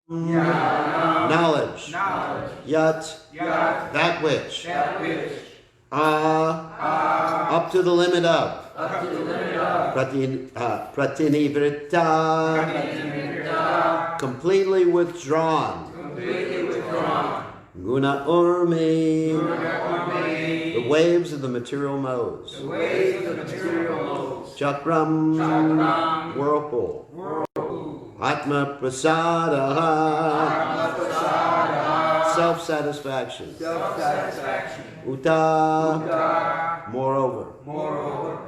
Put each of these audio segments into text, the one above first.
knowledge. Yat, that which. Up to the limit of. Pratinivrita, completely withdrawn. Guna urmi, the waves of the material modes. Chakram, whirlpool. Atma prasada, self-satisfaction. Uta, moreover.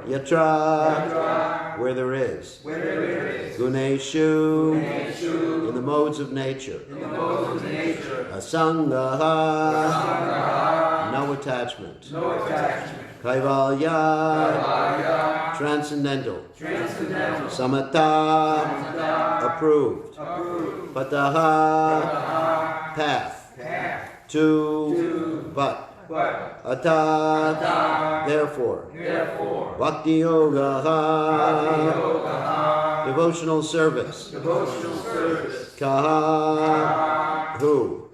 Yatra, where there is. Guneshu, in the modes of nature. Asangaha, no attachment. Kaivalya, transcendental. Samatha, approved. Pataha, path. To, but. Ata, therefore. Bhakti yoga, devotional service. Kaha, who.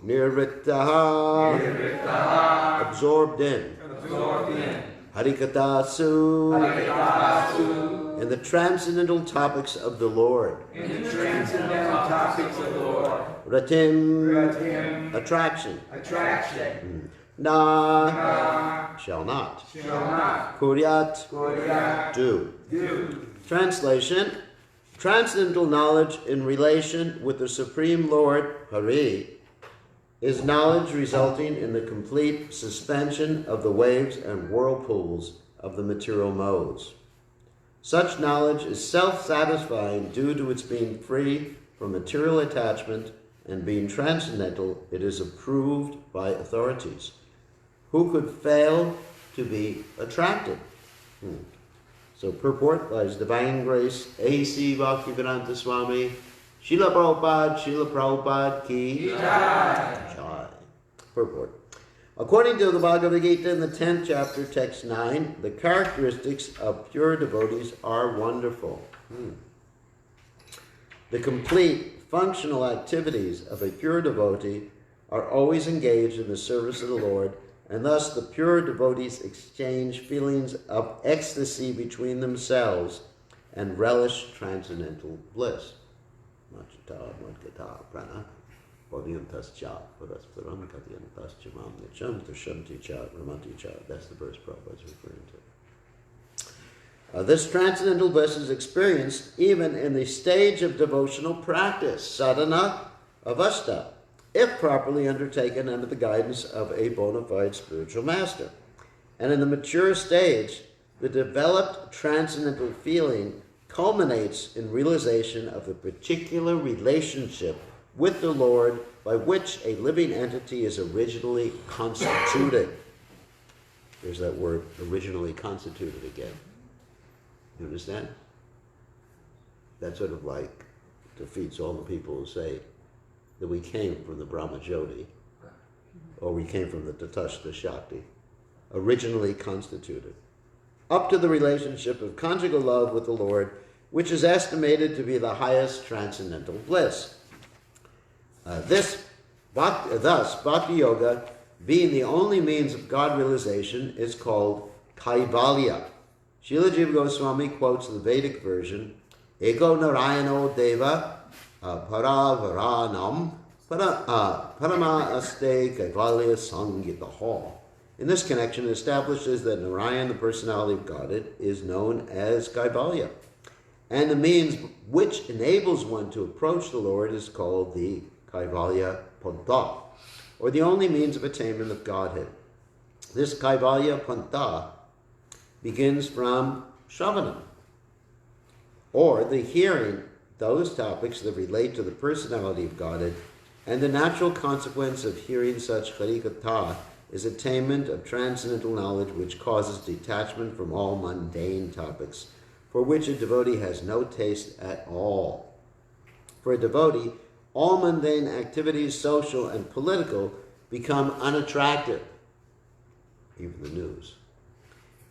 Nirvrittaha, absorbed in. Harikatasu, in the transcendental topics of the Lord. Ratim, attraction. Na, shall not. Kuryat, do. Translation: transcendental knowledge in relation with the Supreme Lord, Hari, is knowledge resulting in the complete suspension of the waves and whirlpools of the material modes. Such knowledge is self-satisfying due to its being free from material attachment, and being transcendental, it is approved by authorities. Who could fail to be attracted? So purport by His Divine Grace, A.C. Bhaktivedanta Swami, Srila Prabhupada ki Jai. Purport. According to the Bhagavad Gita in the 10th chapter, text 9, the characteristics of pure devotees are wonderful. The complete functional activities of a pure devotee are always engaged in the service of the Lord, and thus the pure devotees exchange feelings of ecstasy between themselves and relish transcendental bliss. That's the verse Prabhupada is referring to. This transcendental bliss is experienced even in the stage of devotional practice, sadhana, avastha, if properly undertaken under the guidance of a bona fide spiritual master. And in the mature stage, the developed transcendental feeling culminates in realization of the particular relationship with the Lord by which a living entity is originally constituted. There's that word, originally constituted, again. You understand? That sort of like defeats all the people who say that we came from the Brahma Jyoti, or we came from the Tatastha Shakti, originally constituted, up to the relationship of conjugal love with the Lord, which is estimated to be the highest transcendental bliss. Thus, Bhakti Yoga, being the only means of God realization, is called Kaivalya. Srila Jiva Goswami quotes the Vedic version, Ego Narayano Deva Paravaranam Parama Aste Kaivalya Sangitaha. In this connection, it establishes that Narayan, the personality of Godhead, is known as Kaivalya. And the means which enables one to approach the Lord is called the Kaivalya Pantha, or the only means of attainment of Godhead. This Kaivalya Pantha begins from Shravanam, or the hearing those topics that relate to the personality of Godhead, and the natural consequence of hearing such Harikatha is attainment of transcendental knowledge which causes detachment from all mundane topics, for which a devotee has no taste at all. For a devotee, all mundane activities, social and political, become unattractive, even the news.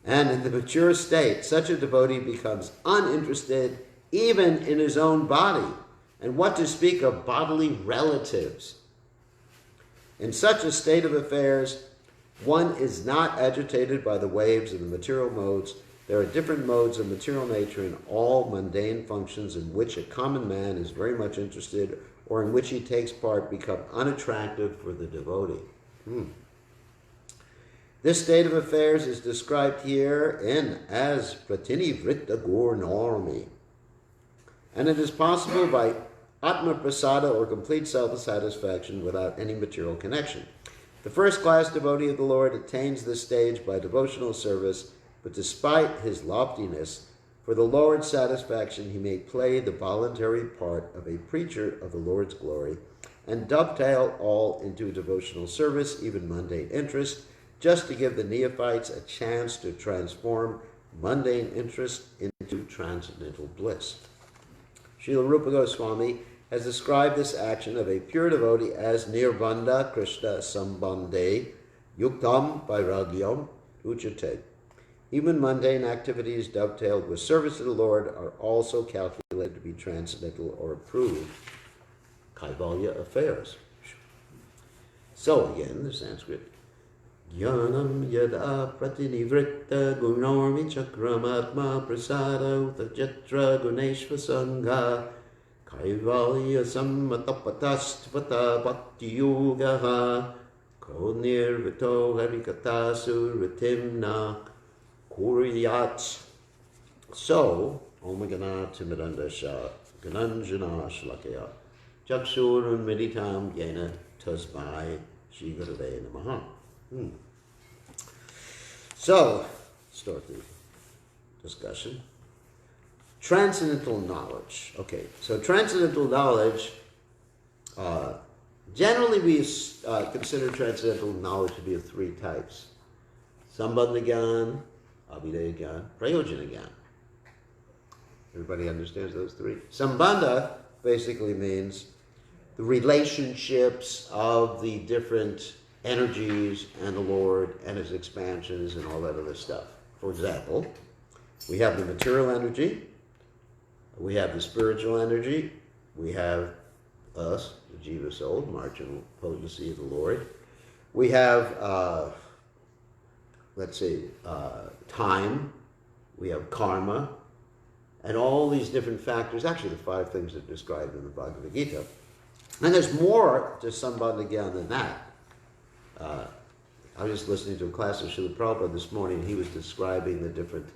And in the mature state, such a devotee becomes uninterested even in his own body, And what to speak of bodily relatives? In such a state of affairs, one is not agitated by the waves of the material modes. There are different modes of material nature in all mundane functions in which a common man is very much interested or in which he takes part become unattractive for the devotee. This state of affairs is described here as pratinivritta gurnarmi. And it is possible by atma prasada or complete self-satisfaction without any material connection. The first-class devotee of the Lord attains this stage by devotional service, but despite his loftiness, for the Lord's satisfaction he may play the voluntary part of a preacher of the Lord's glory and dovetail all into devotional service, even mundane interest, just to give the neophytes a chance to transform mundane interest into transcendental bliss. Srila Rupa Goswami has described this action of a pure devotee as nirbandha krishna sambandhe yuktam vairagyam uchate. Even mundane activities dovetailed with service to the Lord are also calculated to be transcendental or approved kaivalya affairs. So again, the Sanskrit. Jnanam yada pratinivritta gunarmi chakramatma prasada utajatra guneshva sangha kaivalya sammatapatashtvata bhakti-yogaha ko nirvito harikatasu ritimna kuryat. So, Om Gana Timidandasha Gananjana Shlakaya Jaksurun Meditam Yena Tasmai Shri Gurave Namaha. So, start the discussion. Transcendental knowledge. Okay, so transcendental knowledge, generally we consider transcendental knowledge to be of three types. Sambandha Gyan, Abhidaya Gyan, Prayojana Gyan. Everybody understands those three? Sambandha basically means the relationships of the different energies and the Lord and his expansions and all that other stuff. For example, we have the material energy, we have the spiritual energy, we have us, the Jiva soul, the marginal potency of the Lord. We have, time, we have karma, and all these different factors, actually the 5 things that are described in the Bhagavad Gita. And there's more to Sambandha Gyan than that. I was just listening to a class of Srila Prabhupada this morning. He was describing the different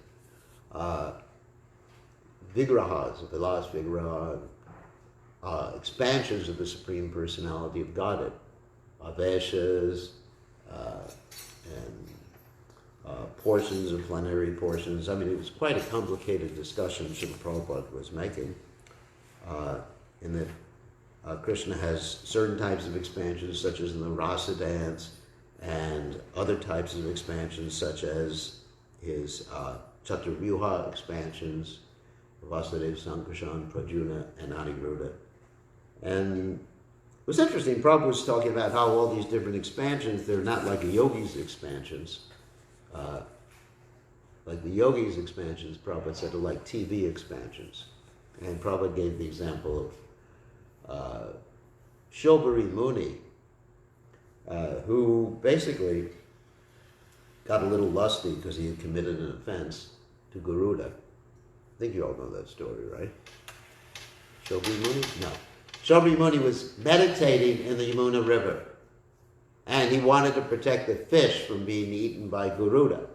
vigrahas, the last vigraha, expansions of the Supreme Personality of Godhead, aveshas, and portions of plenary portions. I mean, it was quite a complicated discussion Srila Prabhupada was making, in that Krishna has certain types of expansions, such as in the rasa dance, and other types of expansions, such as his Chaturvyuha expansions, Vasudeva, Sankarshan, Prajuna, and Aniruddha. And it was interesting, Prabhupada was talking about how all these different expansions, they're not like a yogi's expansions. Like the yogi's expansions, Prabhupada said, are like TV expansions. And Prabhupada gave the example of Shobhari Muni, who basically got a little lusty because he had committed an offense to Garuda. I think you all know that story, right? Shobhari Muni? No. Shobhari Muni was meditating in the Yamuna River, and he wanted to protect the fish from being eaten by Garuda.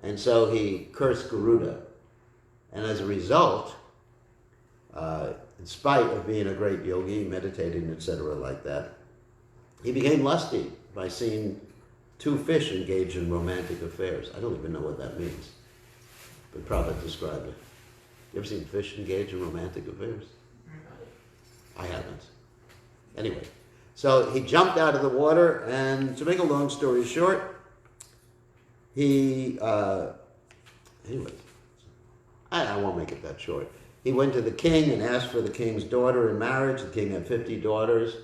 And so he cursed Garuda. And as a result, in spite of being a great yogi, meditating, etc. like that, he became lusty by seeing 2 fish engage in romantic affairs. I don't even know what that means, but Prabhupada described it. You ever seen fish engage in romantic affairs? I haven't. Anyway, so he jumped out of the water, and to make a long story short, he, anyway, I won't make it that short. He went to the king and asked for the king's daughter in marriage. The king had 50 daughters.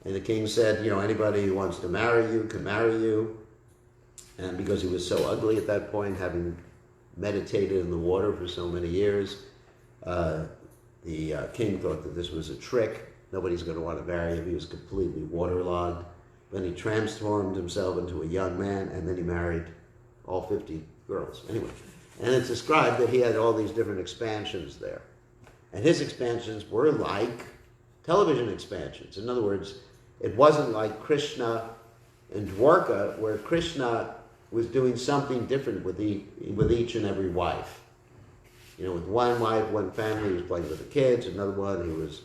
And the king said, anybody who wants to marry you can marry you. And because he was so ugly at that point, having meditated in the water for so many years, the The king thought that this was a trick. Nobody's going to want to marry him. He was completely waterlogged. Then he transformed himself into a young man, and then he married all 50 girls. Anyway, and it's described that he had all these different expansions there. And his expansions were like television expansions. In other words, it wasn't like Krishna in Dwarka, where Krishna was doing something different with each and every wife. You know, with one wife, one family, he was playing with the kids, another one, he was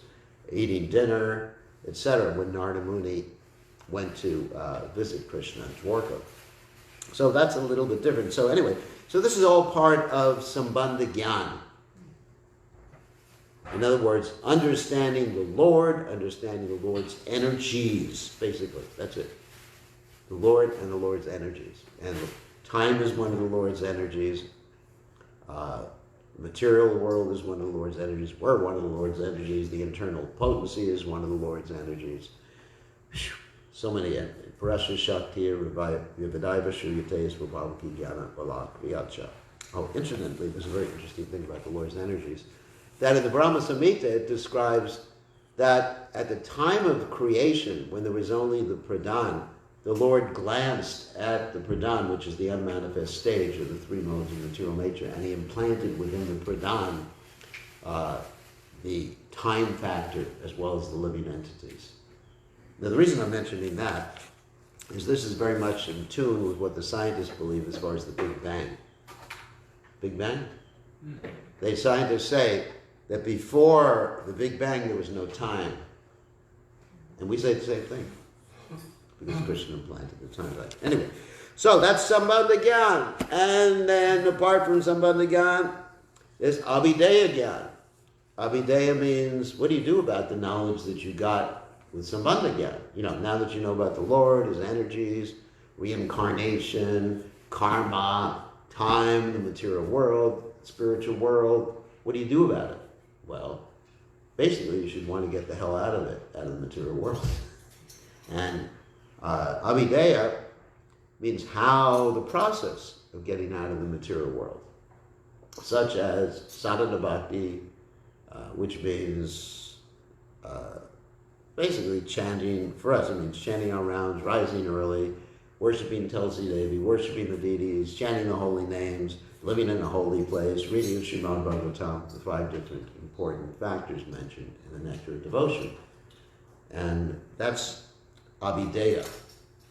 eating dinner, etc., when Narada Muni went to visit Krishna in Dwarka. So that's a little bit different. So anyway, so this is all part of Sambandha Gyan. In other words, understanding the Lord's energies, basically. That's it. The Lord and the Lord's energies. And time is one of the Lord's energies. The material world is one of the Lord's energies. We're one of the Lord's energies. The internal potency is one of the Lord's energies. Whew. So many. Parasya Shakti, Vividaiva Shriyate Svabhavaki Jnana Balak Viyacha. Oh, incidentally, there's a very interesting thing about the Lord's energies. That in the Brahma Samhita, it describes that at the time of creation, when there was only the Pradhan, the Lord glanced at the Pradhan, which is the unmanifest stage of the three modes of material nature, and he implanted within the Pradhan the time factor as well as the living entities. Now, the reason I'm mentioning that is this is very much in tune with what the scientists believe as far as the Big Bang. Big Bang? The scientists say that before the Big Bang there was no time. And we say the same thing. Because Krishna implanted the time factor. Anyway, so that's Sambandha Gyan. And then apart from Sambandha Gyan, there's Abhideya Gyan. Abhideya means, what do you do about the knowledge that you got with Sambandha Gyan? You know, now that you know about the Lord, his energies, reincarnation, karma, time, the material world, spiritual world, what do you do about it? Well, basically you should want to get the hell out of it, out of the material world. And Abhideya means how the process of getting out of the material world, such as sadhana bhakti, which means basically chanting, for us it means chanting our rounds, rising early, worshipping Tulsi Devi, worshipping the deities, chanting the holy names, living in a holy place, reading Srimad Bhagavatam, the 5 different important factors mentioned in the Nectar of Devotion. And that's Abhideya,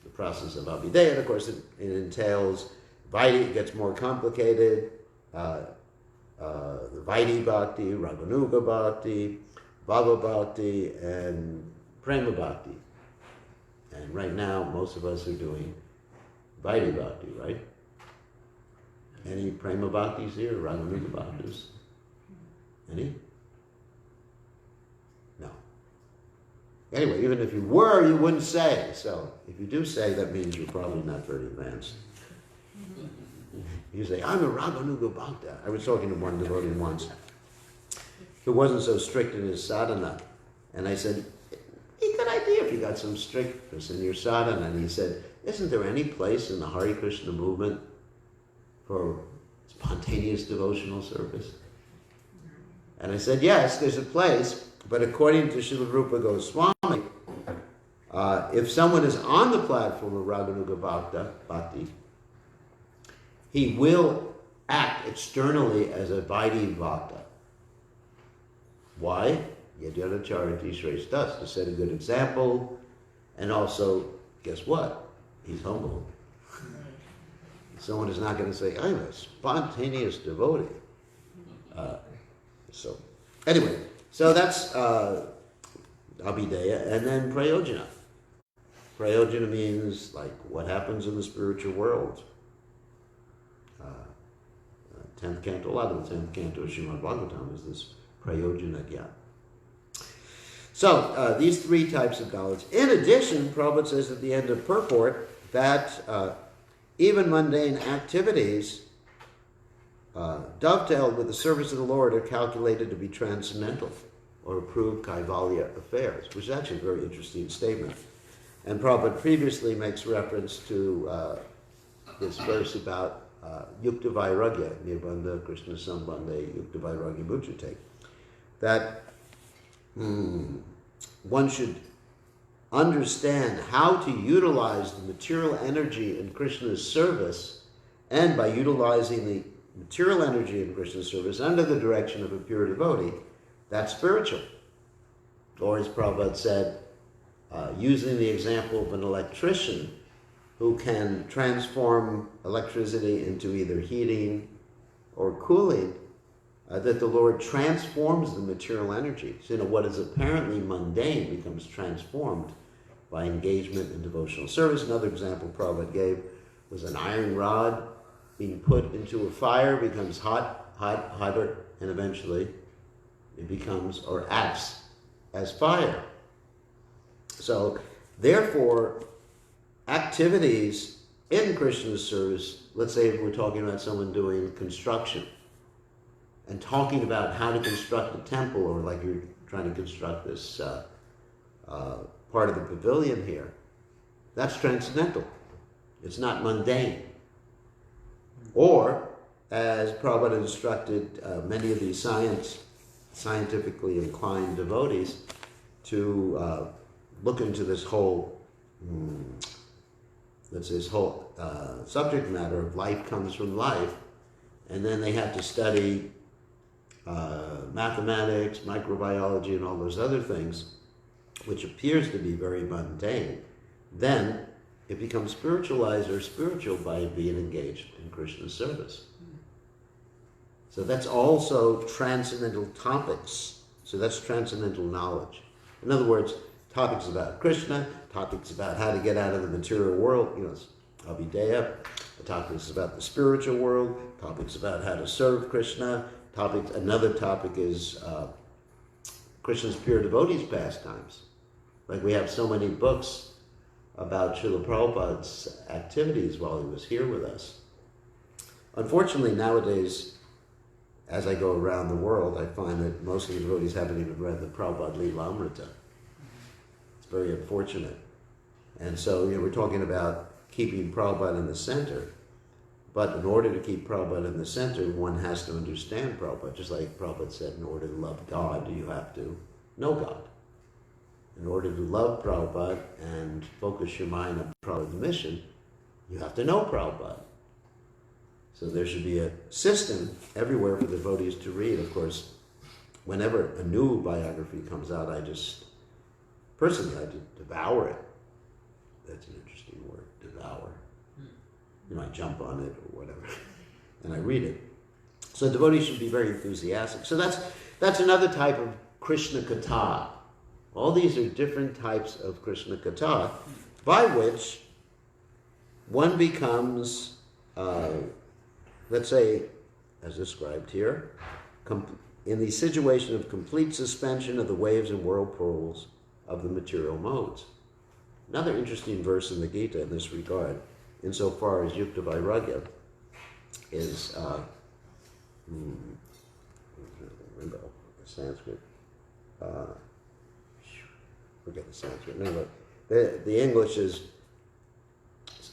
the process of Abhideya. And of course, it entails Vaidhi, it gets more complicated. The Vaidhi Bhakti, Raganuga Bhakti, Bhava Bhakti, and Prema Bhakti. And right now, most of us are doing Vaidhi Bhakti, right? Any Prema Bhaktis here? Raganuga Bhaktis? Any? No. Anyway, even if you were, you wouldn't say. So if you do say, that means you're probably not very advanced. You say, I'm a Raganuga Bhakta. I was talking to one devotee once who wasn't so strict in his sadhana. And I said, a good idea if you got some strictness in your sadhana. And he said, isn't there any place in the Hare Krishna movement for spontaneous devotional service? And I said, yes, there's a place, but according to Srila Rupa Goswami, if someone is on the platform of Raganuga Bhakti, he will act externally as a Vaidhi Bhakta. Why? Yadyanacharati Shrestha, to set a good example, and also, guess what? He's humble. Someone is not going to say, I'm a spontaneous devotee. So, anyway, so that's Abhideya, and then Prayojana. Prayojana means, like, what happens in the spiritual world. 10th canto, a lot of the 10th canto of Srimad Bhagavatam is this Prayojana Gyan. So, these 3 types of knowledge. In addition, Prabhupada says at the end of purport that even mundane activities dovetailed with the service of the Lord are calculated to be transcendental or approved Kaivalya affairs, which is actually a very interesting statement. And Prabhupada previously makes reference to this verse about Yukta Vairagya, Nirbandha Krishna Sambandhe Yukta Vairagya Bhujate, that one should understand how to utilize the material energy in Krishna's service, and by utilizing the material energy in Krishna's service under the direction of a pure devotee, that's spiritual. Or as Prabhupada said, using the example of an electrician who can transform electricity into either heating or cooling, that the Lord transforms the material energy. So, what is apparently mundane becomes transformed by engagement in devotional service. Another example Prabhupada gave was an iron rod being put into a fire, becomes hotter, and eventually it becomes or acts as fire. So, therefore, activities in Krishna's service, let's say if we're talking about someone doing construction and talking about how to construct a temple, or like you're trying to construct this part of the pavilion here, that's transcendental. It's not mundane. Or, as Prabhupada instructed many of these scientifically inclined devotees to look into this whole, subject matter of life comes from life, and then they have to study mathematics, microbiology, and all those other things, which appears to be very mundane, then it becomes spiritualized or spiritual by being engaged in Krishna's service. So that's also transcendental topics. So that's transcendental knowledge. In other words, topics about Krishna, topics about how to get out of the material world, it's Abhideya, topics about the spiritual world, topics about how to serve Krishna, another topic is Krishna's pure devotees' pastimes. Like we have so many books about Srila Prabhupada's activities while he was here with us. Unfortunately, nowadays, as I go around the world, I find that most of the devotees haven't even read the Prabhupada Leela Amrita. It's very unfortunate. And so, we're talking about keeping Prabhupada in the center. But in order to keep Prabhupada in the center, one has to understand Prabhupada. Just like Prabhupada said, in order to love God, you have to know God. In order to love Prabhupada and focus your mind on Prabhupada's mission, you have to know Prabhupada. So there should be a system everywhere for the devotees to read. Of course, whenever a new biography comes out, I devour it. That's an interesting word, devour. I jump on it or whatever, and I read it. So devotees should be very enthusiastic. So that's another type of Krishna Katha. All these are different types of Krishna Katha, by which one becomes, let's say, as described here, in the situation of complete suspension of the waves and whirlpools of the material modes. Another interesting verse in the Gita in this regard, insofar as Yukta Vairagya is, Sanskrit, forget the Sanskrit, no, but the English is,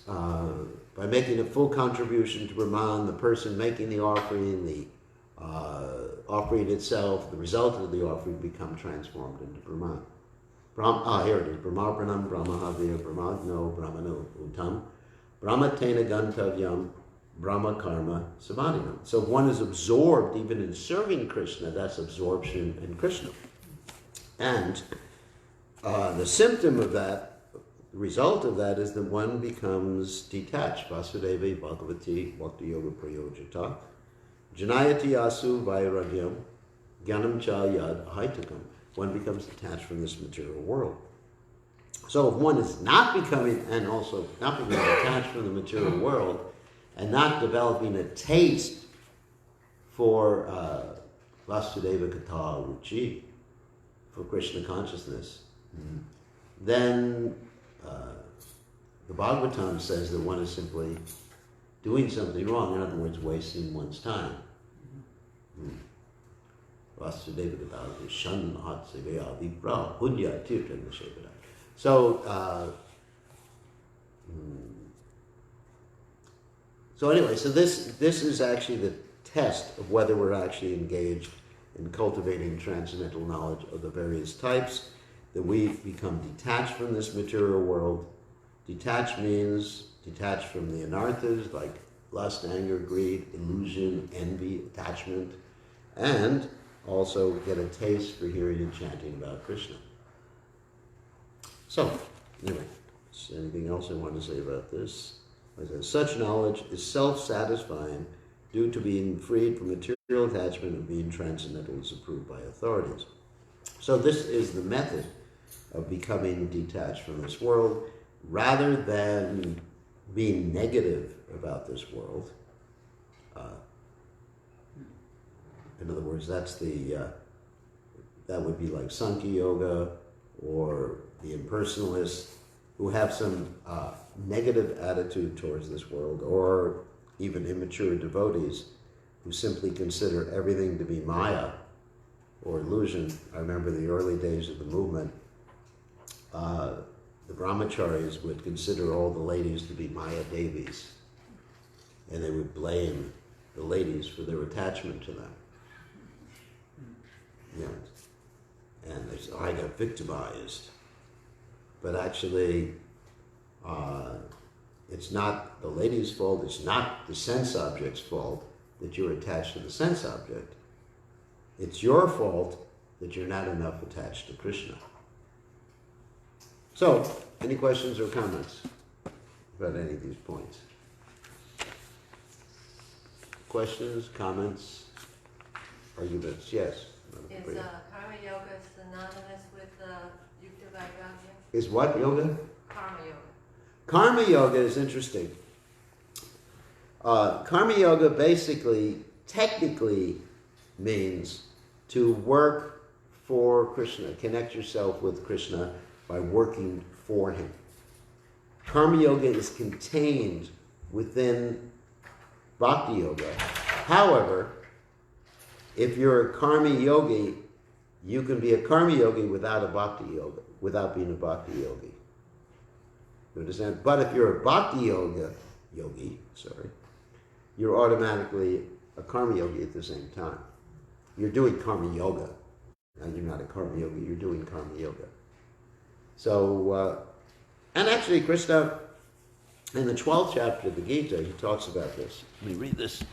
by making a full contribution to Brahman, the person making the offering, the offering itself, the result of the offering become transformed into Brahman. Here it is. Brahmapranam, Brahmahavya, Brahmagno, Brahmano, Uttam, Brahmatena Gantavyam, Brahma Karma, Samadhinam. So if one is absorbed even in serving Krishna, that's absorption in Krishna. And the symptom of that, the result of that is that one becomes detached. Vasudeva Bhagavati Bhakti Yoga Prayojita Janayati Asu Vairagyam Gyanam Cha Yad Ahaitakam. One becomes detached from this material world. So if one is not becoming, and also not becoming detached from the material world, and not developing a taste for Vasudeva Katha Ruchi, for Krishna consciousness, then the Bhagavatam says that one is simply doing something wrong, in other words, wasting one's time. Vasudeva Katha Shan Mahat Sevaya Vipra Punya Tirthan Nishevada. So anyway, so this is actually the test of whether we're actually engaged in cultivating transcendental knowledge of the various types, that we become detached from this material world. Detached means detached from the anarthas like lust, anger, greed, illusion, envy, attachment, and also get a taste for hearing and chanting about Krishna. So, anyway, anything else I want to say about this? Such knowledge is self-satisfying due to being freed from material attachment and being transcendental as approved by authorities. So this is the method of becoming detached from this world, rather than being negative about this world. In other words, that's that would be like Sankhya Yoga or the impersonalists who have some negative attitude towards this world, or even immature devotees who simply consider everything to be Maya or illusion. I remember the early days of the movement, the brahmacharis would consider all the ladies to be Maya Devis, and they would blame the ladies for their attachment to them. Yes. And they said, I got victimized. But actually, it's not the lady's fault, it's not the sense object's fault that you're attached to the sense object. It's your fault that you're not enough attached to Krishna. So, any questions or comments about any of these points? Questions, comments, arguments? Yes? Is karma yoga synonymous with Yukta Vairagya? Is what yoga? Karma yoga. Karma yoga is interesting. Karma yoga basically, technically, means to work for Krishna, connect yourself with Krishna by working for him. Karma yoga is contained within bhakti yoga. However, if you're a karma yogi, you can be a karma yogi without a bhakti yoga, without being a bhakti yogi. You understand? But if you're a bhakti yogi, you're automatically a karma yogi at the same time. You're doing karma yoga, and you're not a karma yogi, you're doing karma yoga. So, and actually Krishna, in the 12th chapter of the Gita, he talks about this. Let me read this.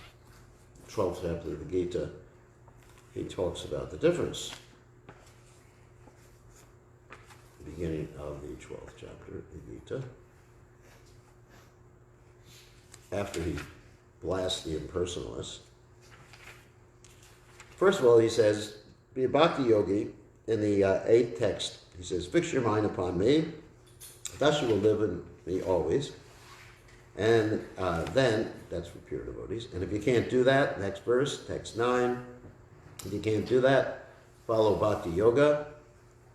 12th chapter of the Gita, he talks about the difference. The beginning of the 12th chapter of the Gita. After he blasts the impersonalists. First of all, he says, be a bhakti yogi. In the 8th text, he says, fix your mind upon me, thus you will live in me always. And then, that's for pure devotees. And if you can't do that, next verse, text 9, if you can't do that, follow bhakti yoga.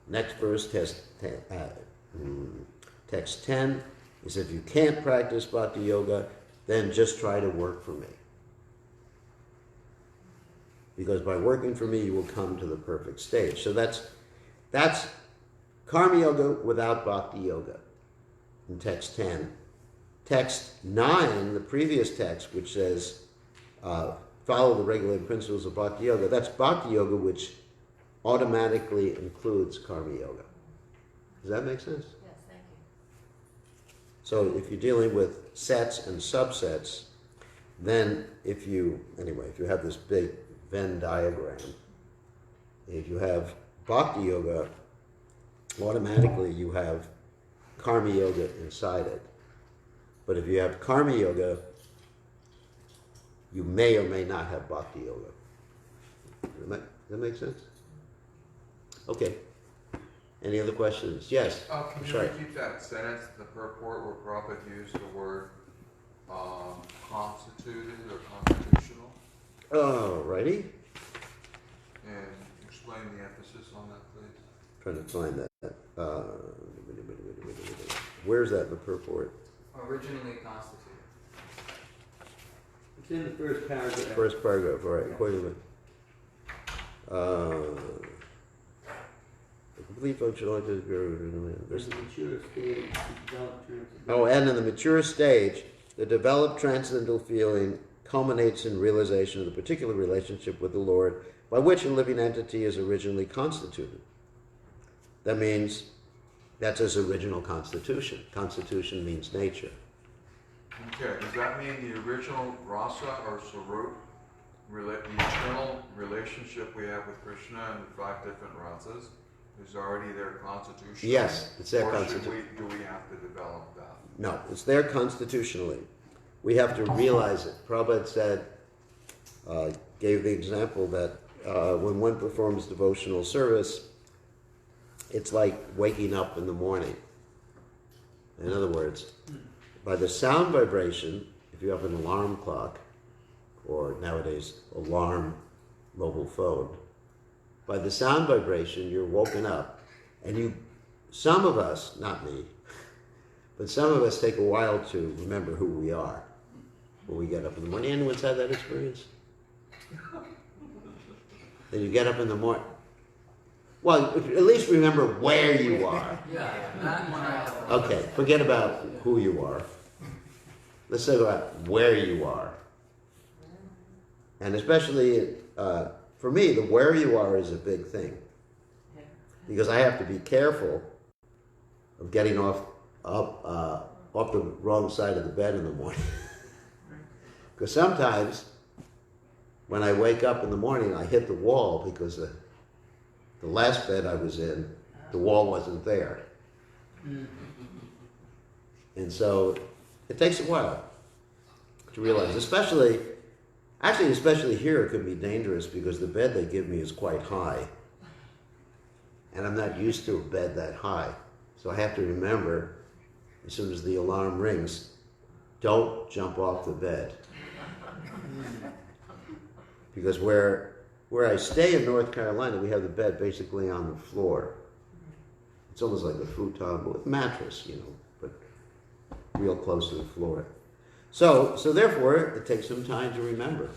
Next verse, text 10, is if you can't practice bhakti yoga, then just try to work for me. Because by working for me, you will come to the perfect stage. So that's karma yoga without bhakti yoga in text 10. Text 9, the previous text, which says, follow the regulated principles of bhakti yoga, that's bhakti yoga, which automatically includes karma yoga. Does that make sense? Yes, thank you. So if you're dealing with sets and subsets, then if you have this big Venn diagram, if you have bhakti yoga, automatically you have karma yoga inside it. But if you have karma yoga, you may or may not have bhakti yoga. Does that make sense? Okay. Any other questions? Yes. Can you repeat that sentence, the purport where Prabhupada used the word constituted or constitutional? Oh, righty. And explain the emphasis on that, please. Trying to find that. Where's that in the purport? Originally constituted. It's in the first paragraph. First paragraph, all right. Wait a minute. The complete functional. There's a mature stage, developed transcendental. Oh, and in the mature stage, the developed transcendental feeling culminates in realization of the particular relationship with the Lord by which a living entity is originally constituted. That means that's his original constitution. Constitution means nature. Okay, does that mean the original rasa or sarup, the eternal relationship we have with Krishna and the 5 different rasas, is already their constitution? Yes, it's their Or constitution. do we have to develop that? No, it's there constitutionally. We have to realize it. Prabhupada said, gave the example that when one performs devotional service, it's like waking up in the morning. In other words, by the sound vibration, if you have an alarm clock, or nowadays alarm mobile phone, by the sound vibration, you're woken up, and some of us, not me, but some of us take a while to remember who we are when we get up in the morning. Anyone's had that experience? Then you get up in the morning. Well, at least remember where you are. Yeah, that one I have. Okay, forget about who you are. Let's talk about where you are. And especially, for me, the where you are is a big thing. Because I have to be careful of getting off the wrong side of the bed in the morning. Because sometimes, when I wake up in the morning, I hit the wall because the last bed I was in, the wall wasn't there. And so it takes a while to realize, especially here it can be dangerous because the bed they give me is quite high. And I'm not used to a bed that high. So I have to remember, as soon as the alarm rings, don't jump off the bed. Because where I stay in North Carolina, we have the bed basically on the floor. It's almost like a futon with mattress, but real close to the floor. So therefore, it takes some time to remember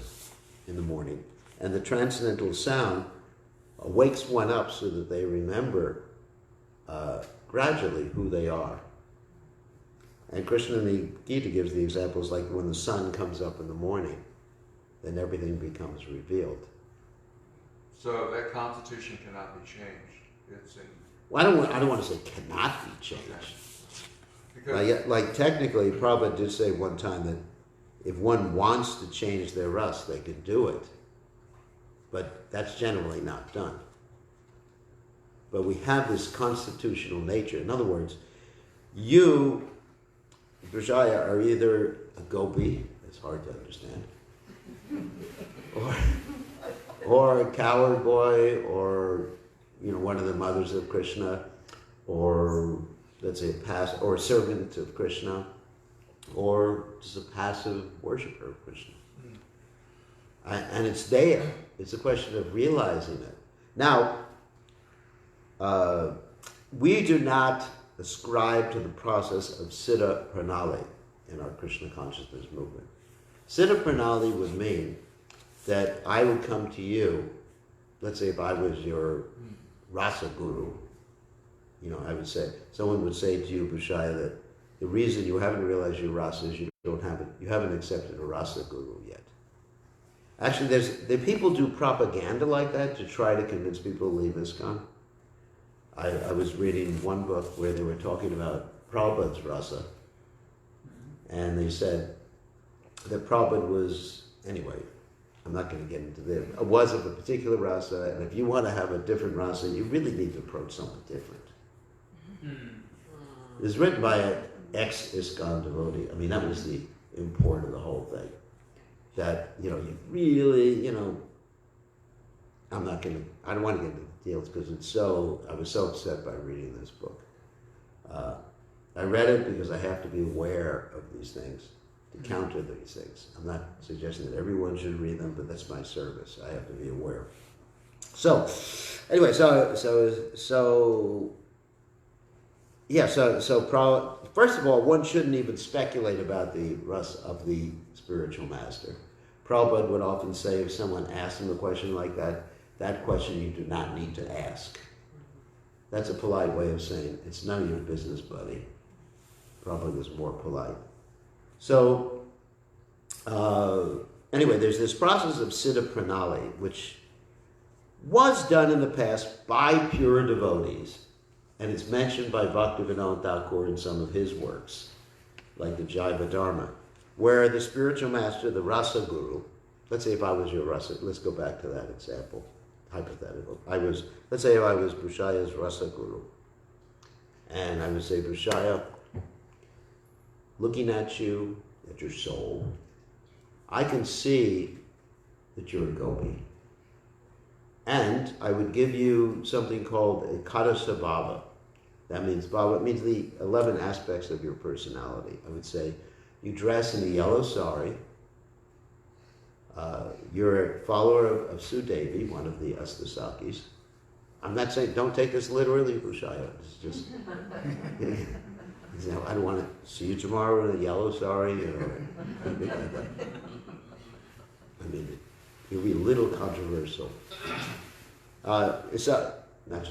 in the morning. And the transcendental sound wakes one up so that they remember gradually who they are. And Krishna in the Gita gives the examples like when the sun comes up in the morning, then everything becomes revealed. So that constitution cannot be changed. It's in. Well, I don't want to say cannot be changed. Because Like technically, Prabhupada did say one time that if one wants to change their rus, they can do it. But that's generally not done. But we have this constitutional nature. In other words, you, Vijaya, are either a gopi, it's hard to understand, or a coward boy, or one of the mothers of Krishna, or let's say or a servant of Krishna, or just a passive worshiper of Krishna. And it's there. It's a question of realizing it. Now, we do not ascribe to the process of Siddha Pranali in our Krishna consciousness movement. Siddha Pranali would mean that I would come to you, let's say if I was your rasa guru, I would say, someone would say to you, Bhushaya, that the reason you haven't realized your rasa is you haven't accepted a rasa guru yet. Actually, the people do propaganda like that to try to convince people to leave ISKCON. I was reading one book where they were talking about Prabhupada's rasa, and they said that Prabhupada was, anyway, I'm not going to get into this, was of a particular rasa, and if you want to have a different rasa, you really need to approach someone different. It was written by an ex-ISKCON devotee. I mean, that was the import of the whole thing. That, you really, I don't want to get into the details because I was so upset by reading this book. I read it because I have to be aware of these things, to counter these things. I'm not suggesting that everyone should read them, but that's my service. I have to be aware. So, anyway, first of all, one shouldn't even speculate about the rus of the spiritual master. Prabhupada would often say if someone asked him a question like that, that question you do not need to ask. That's a polite way of saying, it's none of your business, buddy. Prabhupada was more polite. So, anyway, there's this process of Siddha Pranali, which was done in the past by pure devotees. And it's mentioned by Bhaktivinoda Thakur in some of his works, like the Jaiva Dharma, where the spiritual master, the Rasa Guru, let's say if I was your Rasa, let's go back to that example, hypothetical. Let's say if I was Bhushaya's Rasa Guru, and I would say, Bhushaya, looking at you, at your soul, I can see that you're a gopi. And I would give you something called a Kata Sabhava. That means bhava. It means the 11 aspects of your personality. I would say you dress in a yellow sari. You're a follower of Sudevi, one of the Astasakis. I'm not saying, don't take this literally, Bhushaya. It's just, I don't want to see you tomorrow in a yellow sari. I mean, it'll be a little controversial. It's not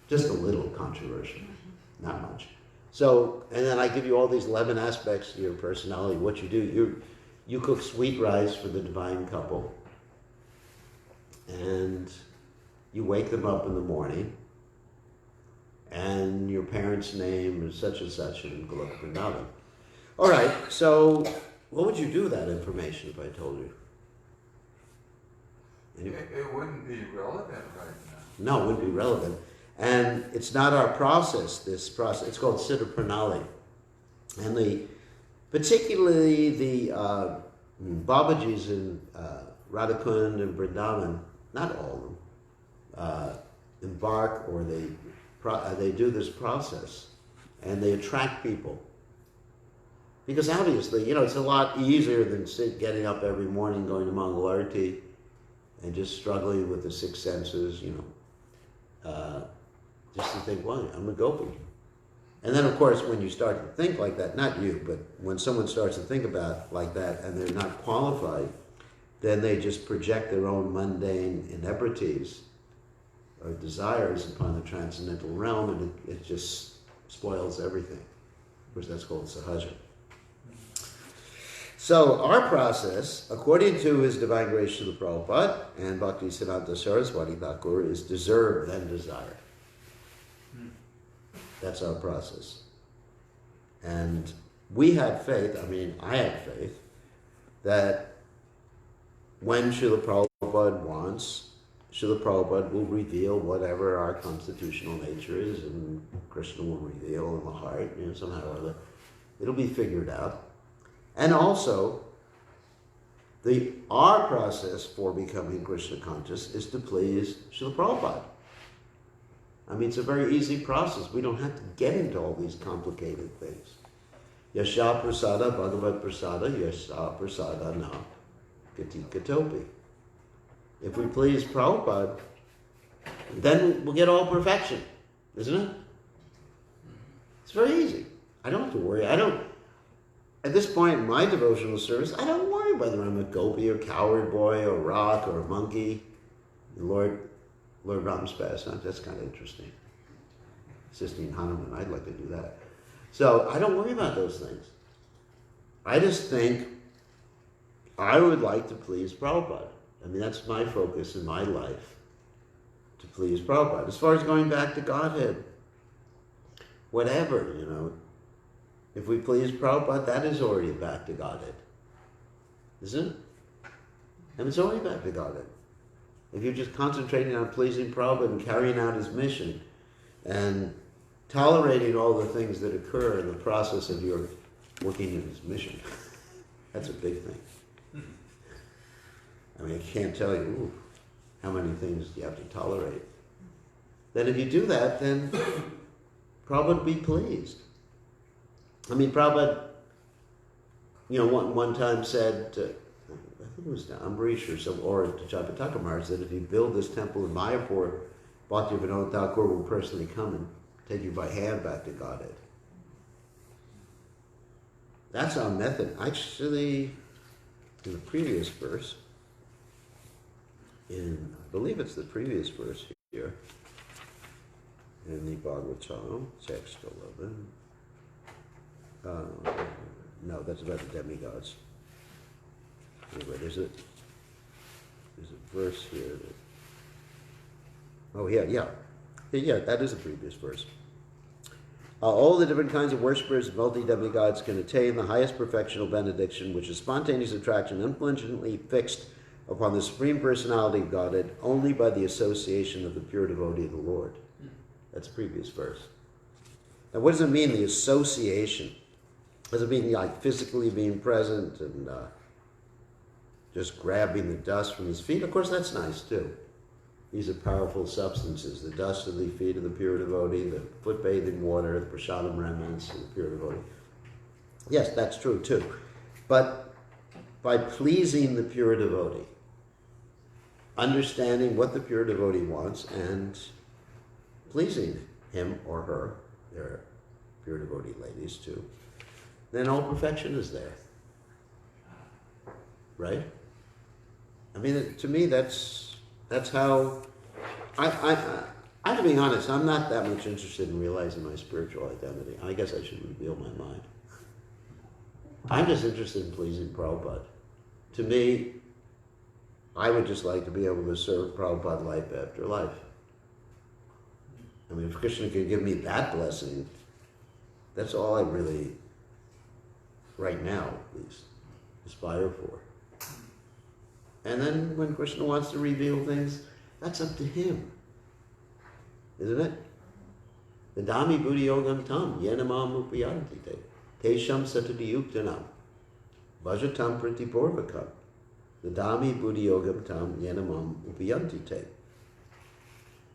just a little controversial, not much. So, and then I give you all these 11 aspects to your personality. What you do, you cook sweet rice for the divine couple, and you wake them up in the morning, and your parents' name is such and such in Golok Vrindavan. All right, so what would you do with that information if I told you? It wouldn't be relevant right now. No, it wouldn't be relevant. And it's not our process, this process. It's called Siddha Pranali. And particularly the Babajis in Radhakund and Vrindavan, not all of them, embark or they do this process and they attract people. Because obviously, it's a lot easier than getting up every morning, going to Mongol Arti, and just struggling with the six senses, just to think, well, I'm a gopi. And then, of course, when you start to think like that, not you, but when someone starts to think about like that and they're not qualified, then they just project their own mundane inebrities or desires upon the transcendental realm, and it just spoils everything. Of course, that's called sahaja. So our process, according to His Divine Grace Srila Prabhupada and Bhakti Siddhanta Saraswati Thakur, is deserve then desire. That's our process. And we have faith, I have faith, that when Srila Prabhupada wants, Srila Prabhupada will reveal whatever our constitutional nature is, and Krishna will reveal in the heart, somehow or other. It'll be figured out. And also, our process for becoming Krishna conscious is to please Srila Prabhupada. It's a very easy process. We don't have to get into all these complicated things. Yasha prasada bhagavat prasada, yasha prasada na gati katopi. If we please Prabhupada, then we'll get all perfection, isn't it? It's very easy. I don't have to worry. At this point in my devotional service, I don't worry whether I'm a gopi or coward boy or rock or a monkey. Lord Ram's pastime, that's kind of interesting. Sistine Hanuman, I'd like to do that. So I don't worry about those things. I just think I would like to please Prabhupada. That's my focus in my life, to please Prabhupada. As far as going back to Godhead, whatever, if we please Prabhupada, that is already back to Godhead. Isn't it? It's already back to Godhead. If you're just concentrating on pleasing Prabhupada and carrying out his mission and tolerating all the things that occur in the process of your working in his mission, that's a big thing. I can't tell you how many things you have to tolerate. Then if you do that, then Prabhupada will be pleased. Prabhupada, one time said, I think it was to Ambarish or to Jayapataka Maharaj, that if you build this temple in Mayapur, Bhaktivinoda Thakur will personally come and take you by hand back to Godhead. That's our method. Actually, in the previous verse, I believe it's the previous verse here, in the Bhagavatam, text 11. No, that's about the demigods. Anyway, there's a verse here Oh, yeah, yeah. Yeah, that is a previous verse. All the different kinds of worshippers of multi-demigods can attain the highest perfectional benediction, which is spontaneous attraction influentially fixed upon the Supreme Personality of Godhead only by the association of the pure devotee of the Lord. That's a previous verse. Now, what does it mean, the association? Does it mean like physically being present and just grabbing the dust from his feet? Of course, that's nice too. These are powerful substances. The dust of the feet of the pure devotee, the foot bathed in water, the prasadam remnants of the pure devotee. Yes, that's true too. But by pleasing the pure devotee, understanding what the pure devotee wants and pleasing him or her, they're pure devotee ladies too, then all perfection is there. Right? I mean, to me, that's how I have to be honest, I'm not that much interested in realizing my spiritual identity. I guess I should reveal my mind. I'm just interested in pleasing Prabhupada. To me, I would just like to be able to serve Prabhupada life after life. I mean, if Krishna can give me that blessing, that's all I really, right now at least, aspire for. And then when Krishna wants to reveal things, that's up to him. Isn't it? Vedami buddhi yogam tam yenamam upayanti te tesham satati yuktanam vajatam pratipurvakam Vedami buddhi yogam tam yenamam upayanti te.